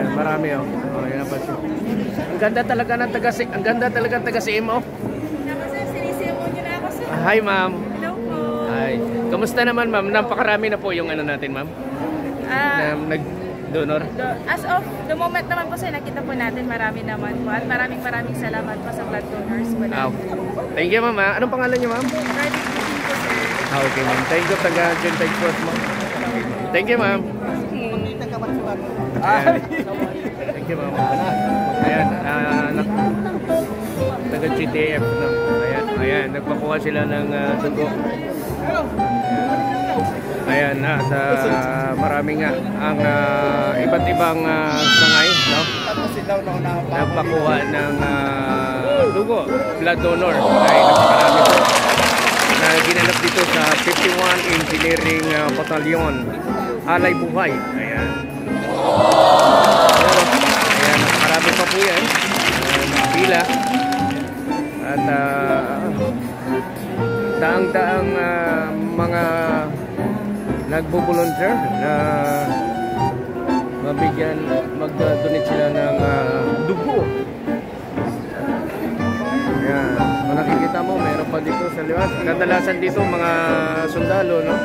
Ayan, marami oh. Oh, yan pa siya. Ang ganda talaga ng taga-CM oh. Sinisimo niyo na ako, sir. Hi, ma'am. Hello po. Hi. Kamusta naman, ma'am? Napakarami na po yung ano natin, ma'am. Na nag-donor. As of the moment naman po, sir, nakita po natin marami naman po. At maraming salamat po sa blood donors po natin. Thank you, ma'am. Anong pangalan niyo, ma'am? Garlic pudding po, sir. Okay, ma'am. Thank you, taga-Gentile Cross, ma'am. Thank you, ma'am. Thank you, ma'am. Ayan, taga-GTF. No? Ayan, nagpakuha sila ng dugo. Ayan, marami nga ang iba't ibang sangay, no? Nagpakuha ng dugo, blood donor. Ay, napakarami po na ginanap dito sa 51 Engineering Battalion, Alay Buhay. Ayan. Ayan, napakarami pa po yan. Pila. At daang-daang mga nagbo-volunteer na mag-donate sila ng dugo. Ayan, kung nakikita mo, meron pa dito sa liwas. Kadalasan dito mga sundalo, no?